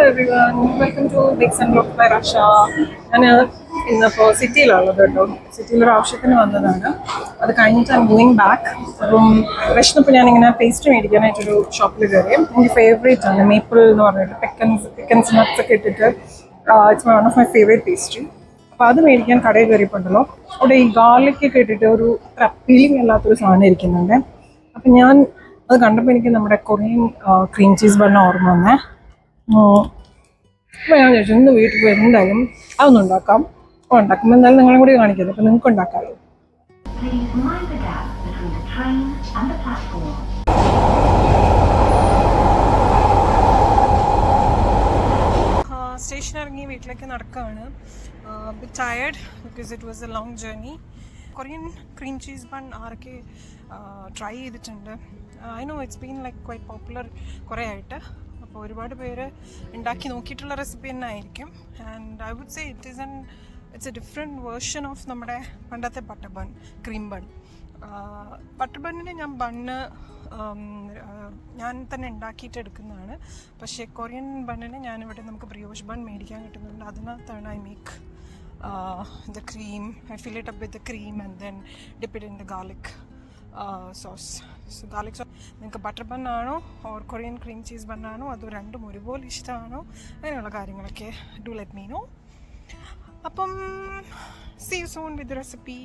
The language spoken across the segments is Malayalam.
everyone, welcome to Big Sun Block by Rasha. ഞാൻ ഇന്നിപ്പോൾ സിറ്റിയിലുള്ളത് കേട്ടോ. സിറ്റിയിലൊരു ആവശ്യത്തിന് വന്നതാണ്. അത് കഴിഞ്ഞിട്ട് ഐ മൂവിങ് ബാക്ക്. അപ്പം വിശന്നപ്പോൾ ഞാനിങ്ങനെ പേസ്റ്റ് മേടിക്കാനായിട്ടൊരു ഷോപ്പിൽ കയറി. എനിക്ക് ഫേവറേറ്റ് ആണ് മേപ്പിൾ എന്ന് പറഞ്ഞിട്ട് പെക്കൻസ് നട്ട്സ് ഒക്കെ ഇട്ടിട്ട് it's one of my favourite pastry. അപ്പോൾ അത് മേടിക്കാൻ കടയിൽ കയറിയിട്ടുണ്ടല്ലോ, അവിടെ ഈ ഗാർലിക്കൊക്കെ ഇട്ടിട്ട് ഒരു അപ്പീലിംഗ് അല്ലാത്തൊരു സാധനം ഇരിക്കുന്നുണ്ട്. അപ്പം ഞാൻ അത് കണ്ടപ്പോൾ എനിക്ക് നമ്മുടെ കൊറിയൻ ക്രീം ചീസ് ബണ്ണ് ഓർമ്മ വന്നേ. അപ്പോൾ ഞാൻ ചോദിച്ചു ഇന്ന് വീട്ടിൽ പോയി എന്തായാലും അതൊന്നും ഉണ്ടാക്കാം. അപ്പോൾ ഉണ്ടാക്കുമ്പോൾ എന്തായാലും നിങ്ങളെ കൂടി കാണിക്കുന്നത്, അപ്പോൾ നിങ്ങൾക്ക് ഉണ്ടാക്കാമല്ലോ. സ്റ്റേഷൻ ഇറങ്ങി വീട്ടിലേക്ക് നടക്കുകയാണ്. Bit tired because it was A long journey. Korean cream cheese bun ആരൊക്കെ ട്രൈ ചെയ്തിട്ടുണ്ട്? I know it's been like quite popular കുറേ ആയിട്ട്. അപ്പോൾ ഒരുപാട് പേര് ഉണ്ടാക്കി നോക്കിയിട്ടുള്ള റെസിപ്പി തന്നെ ആയിരിക്കും. And I would say it's a different version of നമ്മുടെ പണ്ടത്തെ butter bun, cream bun. Butter ബണ്ണിന് ഞാൻ തന്നെ ഉണ്ടാക്കിയിട്ട് എടുക്കുന്നതാണ്. പക്ഷേ കൊറിയൻ ബണ്ണിന് ഞാനിവിടെ നമുക്ക് ബ്രിയോഷ് ബൺ മേടിക്കാൻ കിട്ടുന്നുണ്ട്. അതിനകത്താണ് I make the cream. I fill it up with the cream and then dip it in the garlic sauce. So garlic sauce നിങ്ങൾക്ക് ബട്ടർ ബൺ ആണോ or Korean cream cheese bun ആണോ അത് രണ്ടും ഒരുപോലെ ഇഷ്ടമാണോ അങ്ങനെയുള്ള കാര്യങ്ങളൊക്കെ ഡു ലെറ്റ് മീ നോ. അപ്പം see you soon with the recipe.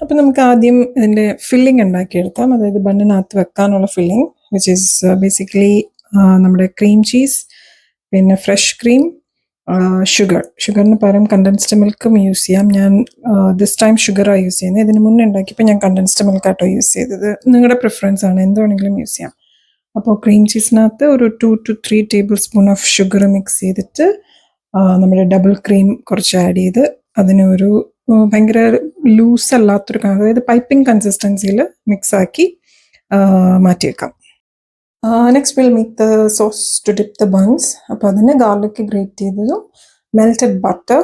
അപ്പം നമുക്ക് ആദ്യം ഇതിൻ്റെ ഫില്ലിംഗ് ഉണ്ടാക്കിയെടുക്കാം. അതായത് ബണ്ണിനകത്ത് വെക്കാനുള്ള ഫില്ലിംഗ് വിച്ച് ഈസ് ബേസിക്കലി നമ്മുടെ ക്രീം ചീസ്, പിന്നെ ഫ്രഷ് ക്രീം, ഷുഗറിന് പകരം കണ്ടൻസ്ഡ് മിൽക്കും യൂസ് ചെയ്യാം. ഞാൻ ദിസ് ടൈം ഷുഗറാണ് യൂസ് ചെയ്യുന്നത്. ഇതിന് മുന്നേ ഉണ്ടാക്കിയപ്പോൾ ഞാൻ കണ്ടൻസ്ഡ് മിൽക്കാട്ടോ യൂസ് ചെയ്തത്. നിങ്ങളുടെ പ്രിഫറൻസ് ആണ്, എന്ത് വേണമെങ്കിലും യൂസ് ചെയ്യാം. അപ്പോൾ ക്രീം ചീസിനകത്ത് ഒരു 2 to 3 table spoon of sugar mix ചെയ്തിട്ട് നമ്മുടെ ഡബിൾ ക്രീം കുറച്ച് ആഡ് ചെയ്ത് അതിന് ഒരു ഭയങ്കര ലൂസ് അല്ലാത്തൊരു, അതായത് പൈപ്പിംഗ് കൺസിസ്റ്റൻസിയിൽ മിക്സാക്കി മാറ്റി വെക്കാം. Next we'll make the sauce to dip the buns. അപ്പോൾ അതിന് garlic grate ചെയ്തതും melted butter,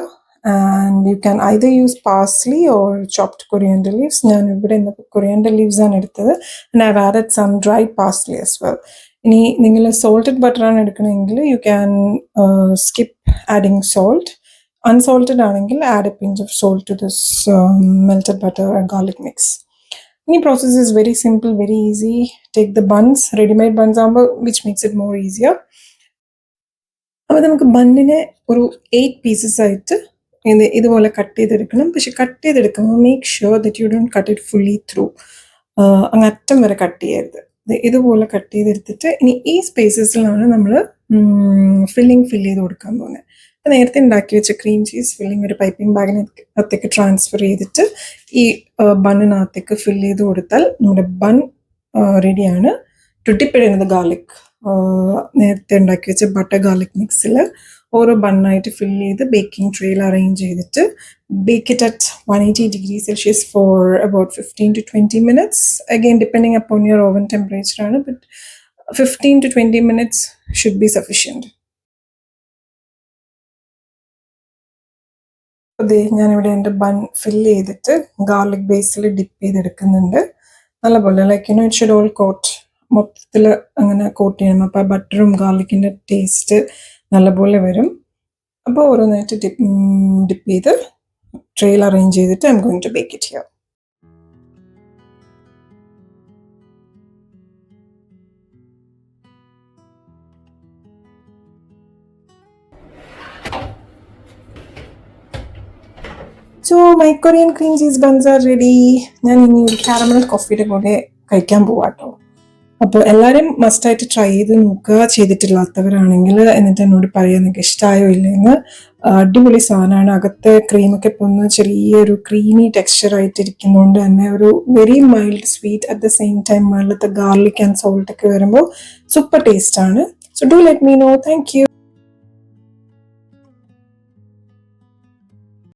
and you can either use parsley or chopped coriander leaves. ഞാൻ ഇവിടെ coriander leaves ആണ് എടുത്തത്, and I've added some dried parsley as well. ഇനി നിങ്ങൾ salted butter ആണ് എടുക്കണമെങ്കിൽ you can skip adding salt. Unsalted ആണെങ്കിൽ add a pinch of salt to this melted butter and garlic mix. The process is very simple, very easy. Take the buns, ready-made buns which makes it more easier. അപ്പോൾ നമുക്ക് ബണ്ണിനെ ഒരു 8 pieces ആയിട്ട് ഇതുപോലെ കട്ട് ചെയ്തെടുക്കണം. പക്ഷെ കട്ട് ചെയ്തെടുക്കുമ്പോൾ make sure that you don't cut it fully through. അങ്ങ് അറ്റം വരെ കട്ട് ചെയ്യരുത്. ഇതുപോലെ കട്ട് ചെയ്തെടുത്തിട്ട് ഇനി ഈ സ്പേസസിലാണ് നമ്മൾ ഫില്ലിംഗ് ചെയ്ത് കൊടുക്കാൻ പോകുന്നത്. അപ്പോൾ നേരത്തെ ഉണ്ടാക്കി വെച്ച ക്രീം ചീസ് ഫില്ലിംഗ് ഒരു പൈപ്പിംഗ് ബാഗിനകത്തേക്ക് ട്രാൻസ്ഫർ ചെയ്തിട്ട് ഈ ബണ്ണിനകത്തേക്ക് ഫില്ല് ചെയ്ത് കൊടുത്താൽ നമ്മുടെ ബൺ റെഡിയാണ്. To dip it in the garlic. നേരത്തെ ഉണ്ടാക്കി വെച്ച ബട്ടർ ഗാർലിക് മിക്സിൽ ഓരോ ബണ്ണായിട്ട് ഫില്ല് ചെയ്ത് ബേക്കിംഗ് ട്രേയിൽ അറേഞ്ച് ചെയ്തിട്ട് bake it at 180 degrees Celsius for about 15 to 20 minutes. Again, depending upon your oven temperature ആണ്, but 15 to 20 minutes should be sufficient. അതെ, ഞാനിവിടെ എൻ്റെ ബൺ ഫില്ല് ചെയ്തിട്ട് ഗാർലിക് ബേസിൽ ഡിപ്പ് ചെയ്തെടുക്കുന്നുണ്ട്. നല്ലപോലെ like it should all coat, മൊത്തത്തിൽ അങ്ങനെ കോട്ട് ചെയ്യണം. അപ്പോൾ ബട്ടറും ഗാർലിക്കിൻ്റെ ടേസ്റ്റ് നല്ലപോലെ വരും. അപ്പോൾ ഓരോന്നായിട്ട് ഡിപ്പ് ചെയ്ത് ട്രേയിൽ അറേഞ്ച് ചെയ്തിട്ട് I'm going to bake it here. So my Korean cream cheese buns are ready. ഞാൻ ഇനി ഒരു കാരമൽ കോഫിയുടെ കൂടെ കഴിക്കാൻ പോവാട്ടോ. അപ്പോൾ എല്ലാവരും മസ്റ്റായിട്ട് ട്രൈ ചെയ്ത് നോക്കുക, ചെയ്തിട്ടില്ലാത്തവരാണെങ്കിൽ. എന്നിട്ട് എന്നോട് പറയാൻ നിങ്ങൾക്ക് ഇഷ്ടമായോ ഇല്ലെന്ന്. അടിപൊളി സാധനമാണ്. അകത്തെ ക്രീമൊക്കെ ഇപ്പോൾ ഒന്ന് ചെറിയൊരു ക്രീമി ടെക്സ്ചർ ആയിട്ടിരിക്കുന്നതുകൊണ്ട് തന്നെ ഒരു very mild sweet at the same time മുകളിലത്തെ ഗാർലിക് ആൻഡ് സോൾട്ട് ഒക്കെ വരുമ്പോൾ സൂപ്പർ ടേസ്റ്റ് ആണ്. So do let me know. Thank U.